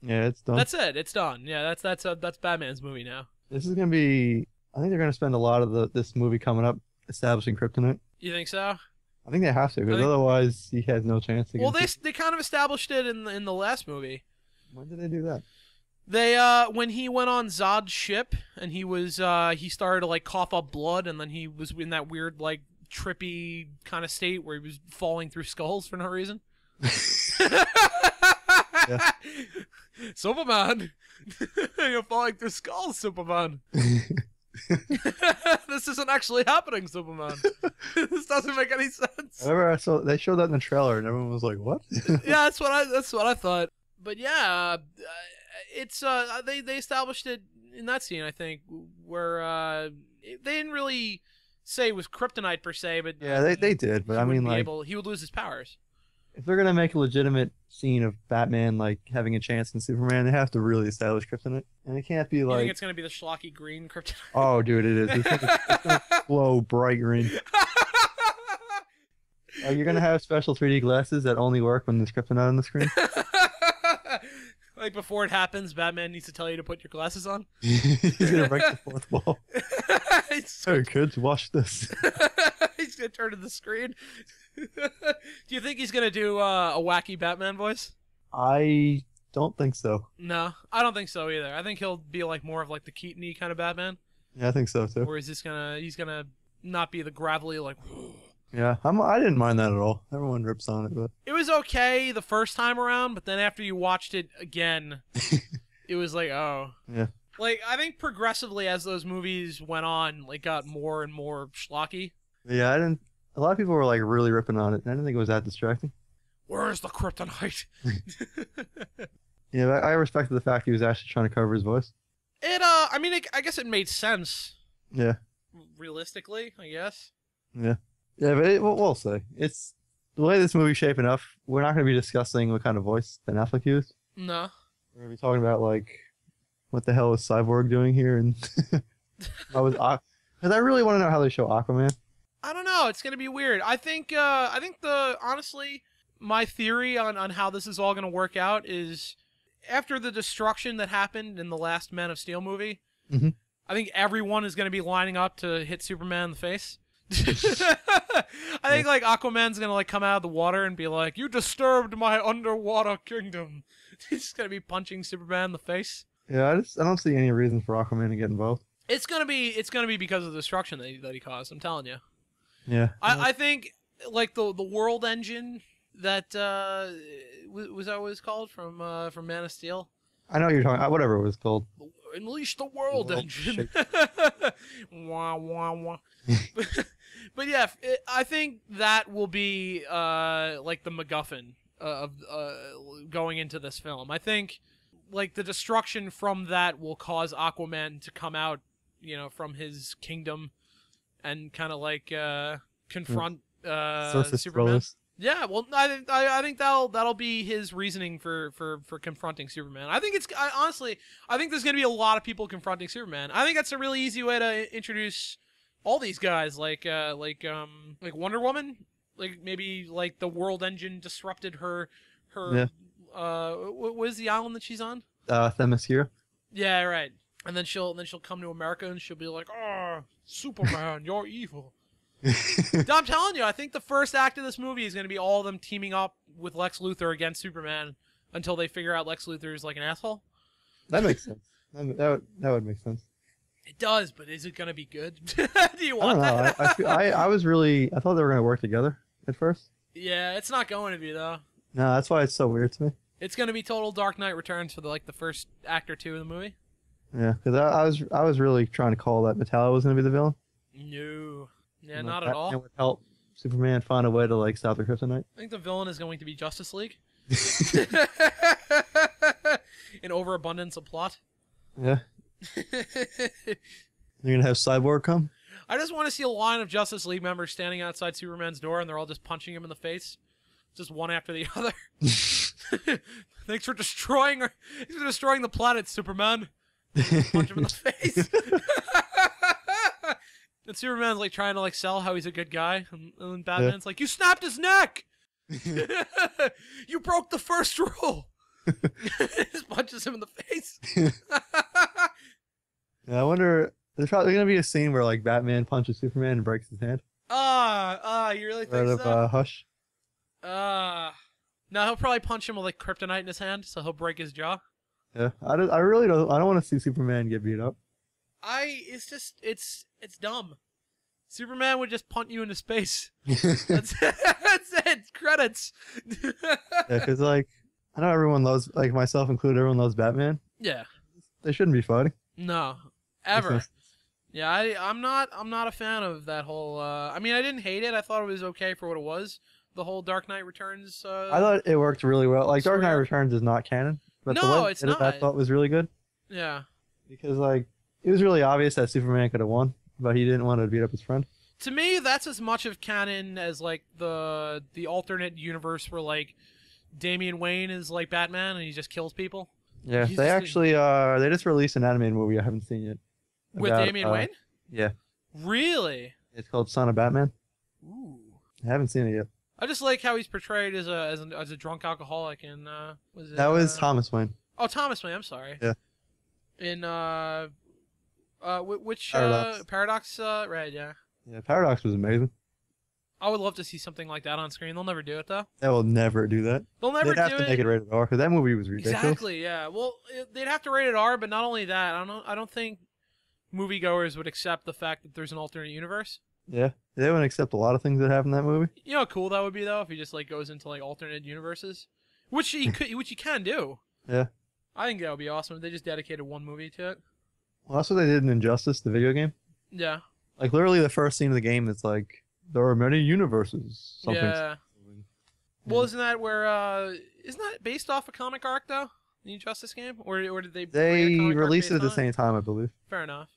Yeah, it's done. That's it. It's done. Yeah, that's Batman's movie now. This is gonna be. I think they're gonna spend a lot of this movie coming up establishing Kryptonite. You think so? I think they have to, because otherwise he has no chance. Well, they kind of established it in the last movie. When did they do that? They when he went on Zod's ship and he started to like cough up blood, and then he was in that weird like trippy kind of state where he was falling through skulls for no reason. Yeah. Superman, you're falling through skulls, Superman. This isn't actually happening, Superman. This doesn't make any sense. However, they showed that in the trailer, and everyone was like, "What?" Yeah, that's what I thought. But yeah, it's they established it in that scene, I think, where they didn't really say it was kryptonite per se, but yeah, they did. But I mean, like, he would lose his powers. If they're gonna make a legitimate scene of Batman like having a chance in Superman, they have to really establish kryptonite, and it can't be like. You think it's gonna be the schlocky green kryptonite? Oh, dude, it is. It's gonna glow bright green. You're gonna have special 3D glasses that only work when there's kryptonite on the screen. Like before it happens, Batman needs to tell you to put your glasses on. He's gonna break the fourth wall. Hey kids, watch this. He's gonna turn to the screen. Do you think he's gonna do a wacky Batman voice? I don't think so. No, I don't think so either. I think he'll be like more of like the Keaton-y kind of Batman. Yeah, I think so too. Or is this he's gonna not be the gravelly like. Yeah, I didn't mind that at all. Everyone rips on it, but It was okay the first time around, but then after you watched it again, it was like, oh. yeah, Like, I think progressively as those movies went on, like, got more and more schlocky. yeah. I didn't. A lot of people were like really ripping on it. And I didn't think it was that distracting. Where's the kryptonite? Yeah, but I respected the fact he was actually trying to cover his voice. I mean, I guess it made sense. Yeah, Realistically, I guess. yeah, yeah. But we'll see. It's the way this movie's shaping up. We're not going to be discussing what kind of voice Ben Affleck used. No. We're going to be talking about like what the hell is Cyborg doing here, and because I really want to know how they show Aquaman. I don't know. It's gonna be weird. I think honestly, my theory on how this is all gonna work out is after the destruction that happened in the last Man of Steel movie, Mhm. I think everyone is gonna be lining up to hit Superman in the face. I think like Aquaman's gonna like come out of the water and be like, "You disturbed my underwater kingdom." He's just gonna be punching Superman in the face. Yeah, I don't see any reason for Aquaman to get involved. It's gonna be because of the destruction that he caused. I'm telling you. Yeah, I think like the world engine that was that what it's called from Man of Steel. I know what you're talking. Whatever it was called. Unleash the world engine. Wah, wah, wah. But yeah, I think that will be like the MacGuffin of going into this film. I think like the destruction from that will cause Aquaman to come out, you know, from his kingdom and kind of like confront Superman. Yeah, well, I think that'll be his reasoning for confronting Superman. I think honestly, I think there's gonna be a lot of people confronting Superman. I think that's a really easy way to introduce all these guys, like Wonder Woman, like maybe like the world engine disrupted her. Yeah. What is the island that she's on? Themyscira. Yeah, right. And then she'll come to America and she'll be like, "Oh, Superman, you're evil." I'm telling you, I think the first act of this movie is going to be all of them teaming up with Lex Luthor against Superman until they figure out Lex Luthor is like an asshole. That makes sense. That would make sense. It does, but is it going to be good? Do you want that? I thought they were going to work together at first. Yeah, it's not going to be though. No, that's why it's so weird to me. It's going to be total Dark Knight Returns for the first act or two of the movie. Yeah, because I was really trying to call that Metallo was going to be the villain. No. Yeah, not at all. It would help Superman find a way to like stop the kryptonite. I think the villain is going to be Justice League. An overabundance of plot. Yeah. You're gonna have Cyborg come? I just want to see a line of Justice League members standing outside Superman's door, and they're all just punching him in the face, just one after the other. Thanks for destroying the planet, Superman. Punch him in the face. And Superman's like trying to like sell how he's a good guy, and then Batman's like, "You snapped his neck. You broke the first rule." Just punches him in the face. Yeah, I wonder. There's probably gonna be a scene where like Batman punches Superman and breaks his hand. You really think Out so? of Hush. No, he'll probably punch him with like kryptonite in his hand, so he'll break his jaw. Yeah, I really don't. I don't want to see Superman get beat up. It's dumb. Superman would just punt you into space. That's it. Credits. Yeah, because like I know everyone loves, like myself included, everyone loves Batman. Yeah. They shouldn't be fighting. No, ever. Yeah, I'm not a fan of that whole. I mean, I didn't hate it. I thought it was okay for what it was. The whole Dark Knight Returns. I thought it worked really well. Like Dark Knight Returns is not canon, but no, the way it's not. I thought was really good. Yeah. Because like it was really obvious that Superman could have won, but he didn't want to beat up his friend. To me, that's as much of canon as like the alternate universe where like Damian Wayne is like Batman and he just kills people. Yeah, they actually they just released an animated movie I haven't seen yet. With Damian Wayne? Yeah. Really? It's called Son of Batman. Ooh. I haven't seen it yet. I just like how he's portrayed as a drunk alcoholic in that was Thomas Wayne. Oh, Thomas Wayne, I'm sorry. Yeah. In which Paradox. Paradox right, yeah. Yeah, Paradox was amazing. I would love to see something like that on screen. They'll never do it though. They will never do that. They'll never They'd have do to it. make it rated R because that movie was ridiculous. Exactly. Yeah. Well, they'd have to rate it R, but not only that. I don't think moviegoers would accept the fact that there's an alternate universe. Yeah, they wouldn't accept a lot of things that happen in that movie. You know how cool that would be though if he just like goes into like alternate universes, which he could, which he can do. Yeah. I think that would be awesome if they just dedicated one movie to it. Well, that's what they did in Injustice, the video game. Yeah. Like literally the first scene of the game, it's like there are many universes. Something. Yeah. Well, isn't that based off a comic arc though? The Injustice game, or did they? They create a comic arc released it at based the on same time, I believe. Fair enough.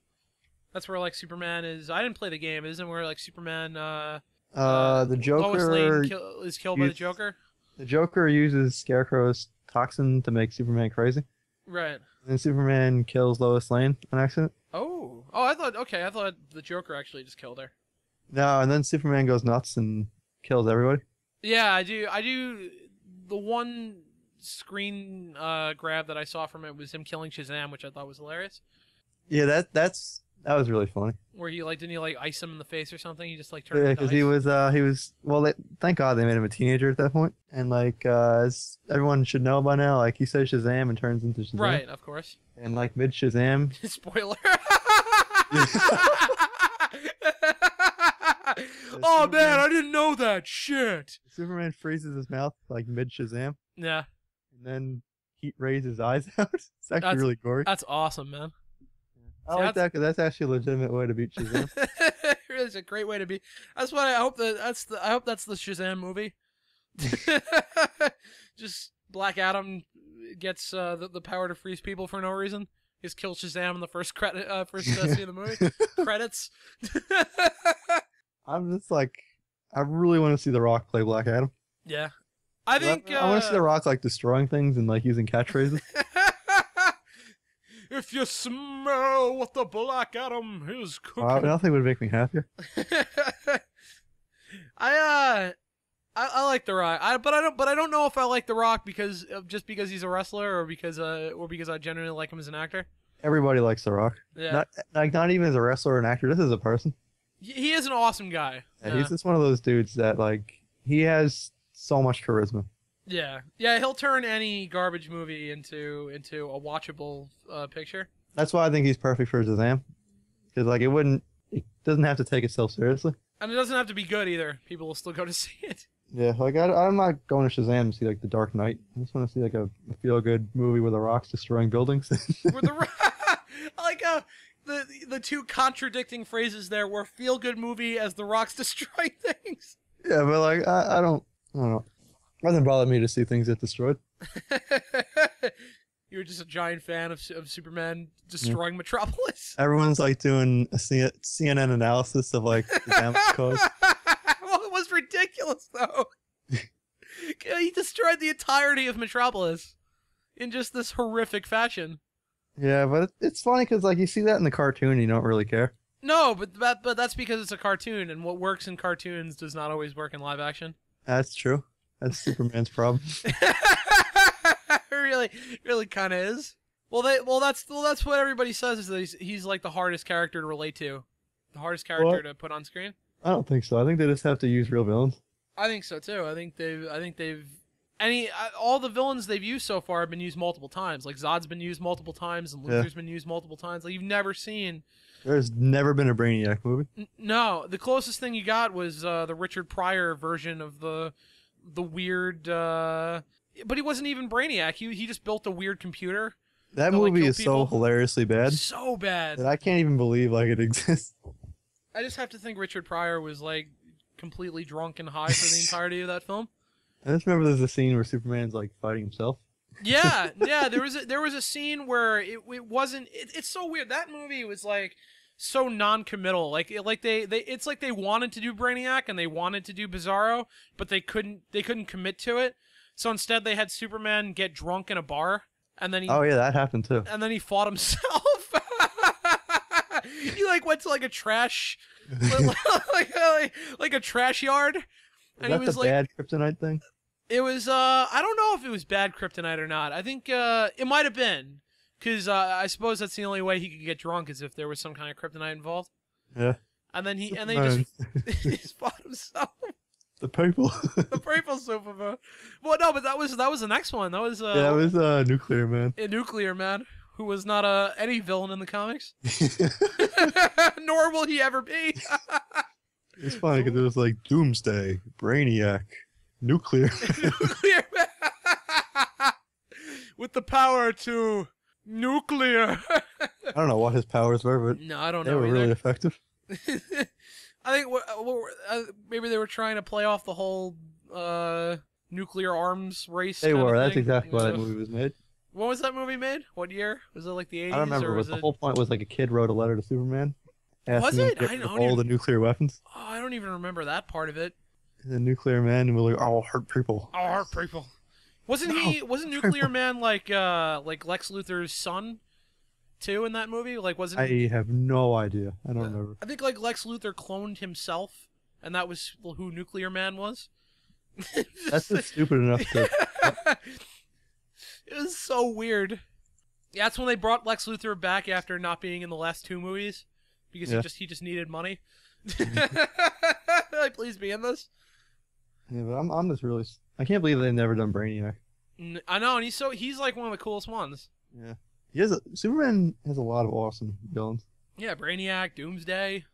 That's where like Superman is. I didn't play the game. Isn't where like Superman? The Lois Joker Lane is killed by the Joker. The Joker uses Scarecrow's toxin to make Superman crazy. Right. And Superman kills Lois Lane on accident. Oh, I thought the Joker actually just killed her. No, and then Superman goes nuts and kills everybody. Yeah, I do. The one screen grab that I saw from it was him killing Shazam, which I thought was hilarious. Yeah, that was really funny. Where he didn't he like ice him in the face or something? He just like Yeah, turned. because he was well. Thank God they made him a teenager at that point. And like as everyone should know by now, like he says Shazam and turns into Shazam. Right, of course. And like mid Shazam. Spoiler. Oh man, I didn't know that shit. Superman freezes his mouth like mid Shazam. Yeah. And then heat rays his eyes out. It's actually really gory. That's awesome, man. I like that because that's actually a legitimate way to beat Shazam. It's a great way to be. That's what I hope that's the Shazam movie. Just Black Adam gets the power to freeze people for no reason. He just kills Shazam in the first scene of the movie. Credits. I'm just like, I really want to see The Rock play Black Adam. Yeah, I think I want to see The Rock like destroying things and like using catchphrases. If you smell what the Black Adam is cooking, nothing would make me happier. I like The Rock, but I don't know if I like The Rock because he's a wrestler or because I genuinely like him as an actor. Everybody likes The Rock. Yeah. Not even as a wrestler or an actor. This is a person. He is an awesome guy. Yeah, he's just one of those dudes that like he has so much charisma. Yeah, he'll turn any garbage movie into a watchable picture. That's why I think he's perfect for Shazam, because like it doesn't have to take itself seriously, and it doesn't have to be good either. People will still go to see it. Yeah, like I'm not going to Shazam to see like The Dark Knight. I just want to see like a feel good movie where The Rock's destroying buildings. Where like the two contradicting phrases there were feel good movie as The Rock's destroying things. Yeah, but like I don't know. It doesn't bother me to see things get destroyed. You're just a giant fan of Superman destroying Metropolis. Everyone's like doing a CNN analysis of like the damage caused. Well, it was ridiculous though. He destroyed the entirety of Metropolis in just this horrific fashion. Yeah, but it's funny because like you see that in the cartoon, and you don't really care. No, but that's because it's a cartoon, and what works in cartoons does not always work in live action. That's true. That's Superman's problem. really kind of is. Well, that's what everybody says is that he's like the hardest character to relate to, the hardest character to put on screen. I don't think so. I think they just have to use real villains. I think so too. I think they've all the villains they've used so far have been used multiple times. Like Zod's been used multiple times, and Luthor's been used multiple times. Like you've never seen. There's never been a Brainiac movie. No, the closest thing you got was the Richard Pryor version of the weird. But he wasn't even Brainiac. He just built a weird computer. That movie is so hilariously bad. So bad that I can't even believe like it exists. I just have to think Richard Pryor was like completely drunk and high for the entirety of that film. I just remember there's a scene where Superman's like fighting himself. Yeah. There was a scene where it wasn't. It's so weird. That movie was like so non-committal. It's like they wanted to do Brainiac and they wanted to do Bizarro, but they couldn't commit to it. So instead, they had Superman get drunk in a bar, and then oh yeah, that happened too. And then he fought himself. He like went to like a trash, like a trash yard, and that he was the like bad kryptonite thing. It was I don't know if it was bad kryptonite or not. I think it might have been, because I suppose that's the only way he could get drunk is if there was some kind of kryptonite involved. Yeah. And then he just fought himself. The people. The purple superman. Well, no, but that was the next one. That was Yeah, it was Nuclear Man. a Nuclear Man, who was not any villain in the comics, nor will he ever be. It's funny because it was like Doomsday, Brainiac, Nuclear. Nuclear Man with the power to nuclear. I don't know what his powers were, but No, I don't they know. were really effective. I think maybe they were trying to play off the whole nuclear arms race. They kind were. of That's thing. exactly why that movie was made. When was that movie made? What year? Was it like the 80s? I don't remember, or was but the it... whole point was like a kid wrote a letter to Superman. Was Asking him it? to get I rid of don't all even... the nuclear weapons. Oh, I don't even remember that part of it. And the Nuclear Man will like, I'll hurt people. Oh, hurt people. Wasn't Nuclear Man like Lex Luthor's son too in that movie? Like wasn't I have no idea. I don't remember. I think like Lex Luthor cloned himself, and that was who Nuclear Man was. That's just stupid enough to. It was so weird. Yeah, that's when they brought Lex Luthor back after not being in the last two movies because he just needed money. Like, please be in this. Yeah, but I'm just really. I can't believe they've never done Brainiac. I know, and he's like one of the coolest ones. Yeah, Superman has a lot of awesome villains. Yeah, Brainiac, Doomsday.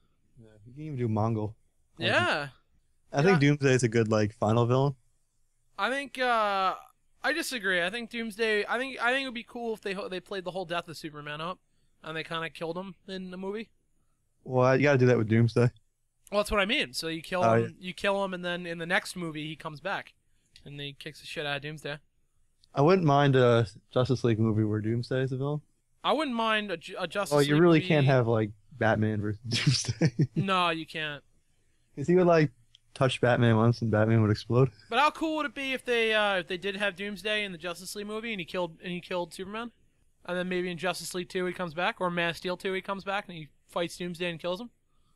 Yeah, you can even do Mongol. Yeah. I think Doomsday is a good like final villain. I think I disagree. I think Doomsday. I think it would be cool if they played the whole death of Superman up, and they kind of killed him in the movie. Well, you got to do that with Doomsday. Well, that's what I mean. So you kill him, and then in the next movie he comes back, and he kicks the shit out of Doomsday. I wouldn't mind a Justice League movie where Doomsday is a villain. I wouldn't mind a Justice Well, League you really movie. can't have like Batman versus Doomsday. No, you can't. Because he would like touch Batman once and Batman would explode. But how cool would it be if they did have Doomsday in the Justice League movie and he killed Superman, and then maybe in Justice League 2 he comes back, or Man of Steel 2 he comes back and he fights Doomsday and kills him.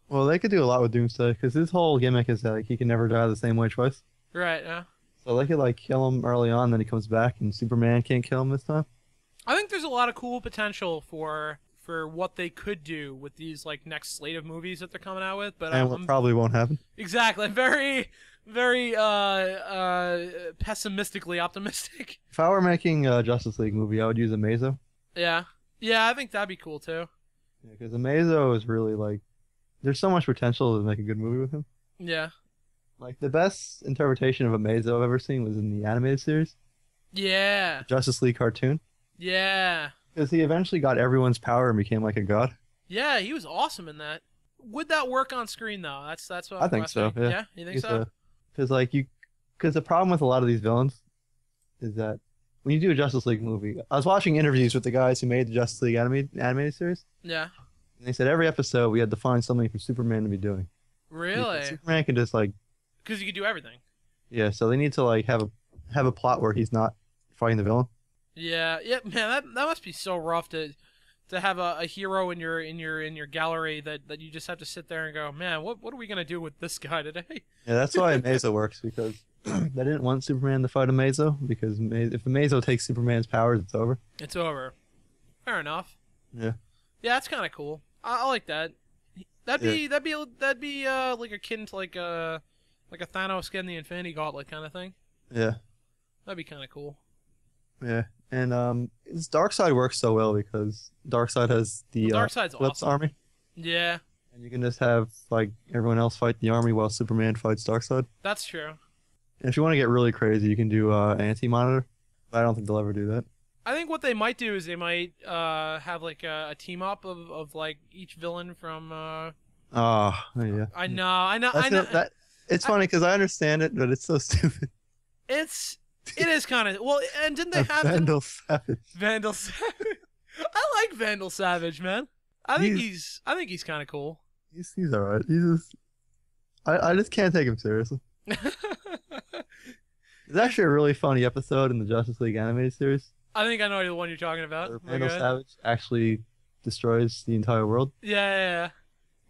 Well, they could do a lot with Doomsday because his whole gimmick is that like, he can never die the same way twice. Right. Yeah. So they could like kill him early on, then he comes back, and Superman can't kill him this time. I think there's a lot of cool potential for what they could do with these like next slate of movies that they're coming out with, but And what probably won't happen. Exactly. I'm very, very pessimistically optimistic. If I were making a Justice League movie, I would use Amazo. Yeah. Yeah, I think that'd be cool too. Yeah, because Amazo is really like, there's so much potential to make a good movie with him. Yeah. Like the best interpretation of Amazo I've ever seen was in the animated series, Yeah. Justice League cartoon, Yeah. because he eventually got everyone's power and became like a god. Yeah, he was awesome in that. Would that work on screen though? That's what I I'm think so. questioning. Yeah. You think so? Because the problem with a lot of these villains is that when you do a Justice League movie, I was watching interviews with the guys who made the Justice League animated series, Yeah. and they said every episode we had to find something for Superman to be doing. Really? Because Superman can just like, Because you could do everything. yeah. So they need to like have a plot where he's not fighting the villain. Yeah. Yeah. Man, that must be so rough to have a hero in your gallery that you just have to sit there and go, man, what are we gonna do with this guy today? Yeah, that's why Amazo works, because they didn't want Superman to fight Amazo, because if Amazo takes Superman's powers, it's over. It's over. Fair enough. Yeah. Yeah, that's kind of cool. I like that. That'd be like akin to like a Thanos getting the Infinity Gauntlet kind of thing. Yeah. That'd be kind of cool. Yeah. And his Darkseid works so well because Darkseid has the Darkseid's Eclipse awesome. army. Yeah, And you can just have like everyone else fight the army while Superman fights Darkseid. that's true. And if you want to get really crazy, you can do Anti-Monitor. But I don't think they'll ever do that. I think what they might do is they might have like a team up of like each villain from. Yeah. I know. It's funny because I understand it, but it's so stupid. It is kind of well, and didn't they have Vandal Savage? Vandal Savage? I like Vandal Savage, man. I think he's kind of cool. He's alright. I just can't take him seriously. It's actually a really funny episode in the Justice League animated series. I think I know the one you're talking about. Where Vandal Savage actually destroys the entire world. Yeah.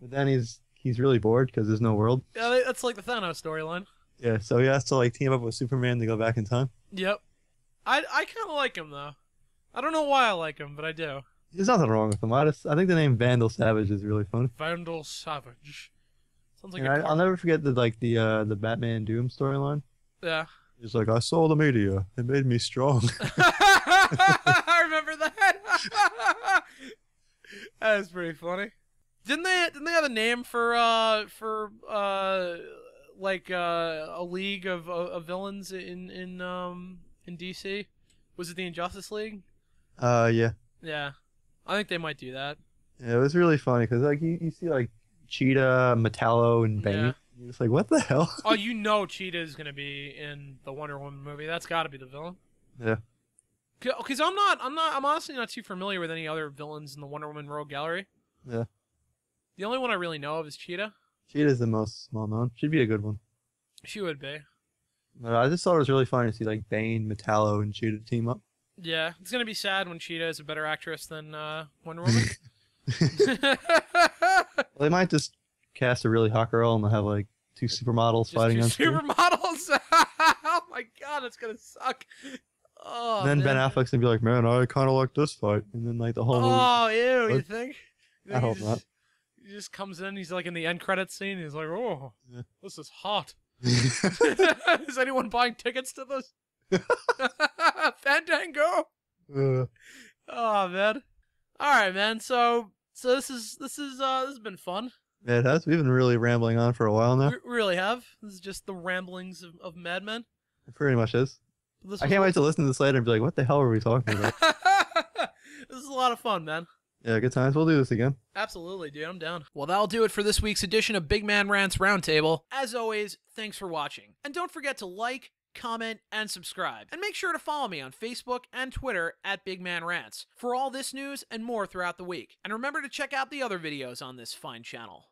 But then he's really bored because there's no world. Yeah, that's like the Thanos storyline. Yeah, so he has to like team up with Superman to go back in time. Yep. I kind of like him though. I don't know why I like him, but I do. There's nothing wrong with him. I think the name Vandal Savage is really funny. Vandal Savage. Sounds like And a I'll never forget the Batman Doom storyline. Yeah. He's like, I saw the media. It made me strong. I remember that. That was pretty funny. Didn't they have a name for like a league of villains in DC? Was it the Injustice League? Yeah. Yeah. I think they might do that. Yeah, it was really funny because like you see like Cheetah, Metallo, and Bane. Yeah. You're just like, what the hell? Oh, you know Cheetah is gonna be in the Wonder Woman movie. That's got to be the villain. Yeah. Because I'm honestly not too familiar with any other villains in the Wonder Woman Rogue Gallery. Yeah. The only one I really know of is Cheetah. Cheetah's the most small known. Should be a good one. She would be. But I just thought it was really funny to see like Bane, Metallo, and Cheetah team up. Yeah, it's gonna be sad when Cheetah is a better actress than Wonder Woman. Well, they might just cast a really hot girl and they'll have like two supermodels Just fighting two on screen. supermodels. Oh my god, it's gonna suck. Oh. And then man. Ben Affleck's gonna be like, man, I kind of like this fight. And then like the whole movie. Oh, ew! You What? think? I hope not. He just comes in. He's like in the end credits scene. He's like, "Oh, Yeah. this is hot." Is anyone buying tickets to this? Fandango. Oh man. All right, man. So this has been fun. Yeah, it has. We've been really rambling on for a while now. We really have. This is just the ramblings of madmen. It pretty much is. This I was can't wait to listen to this later and be like, what the hell were we talking about? This is a lot of fun, man. Yeah, good times. We'll do this again. Absolutely, dude. I'm down. Well, that'll do it for this week's edition of Big Man Rants Roundtable. As always, thanks for watching. And don't forget to like, comment, and subscribe. And make sure to follow me on Facebook and Twitter at Big Man Rants for all this news and more throughout the week. And remember to check out the other videos on this fine channel.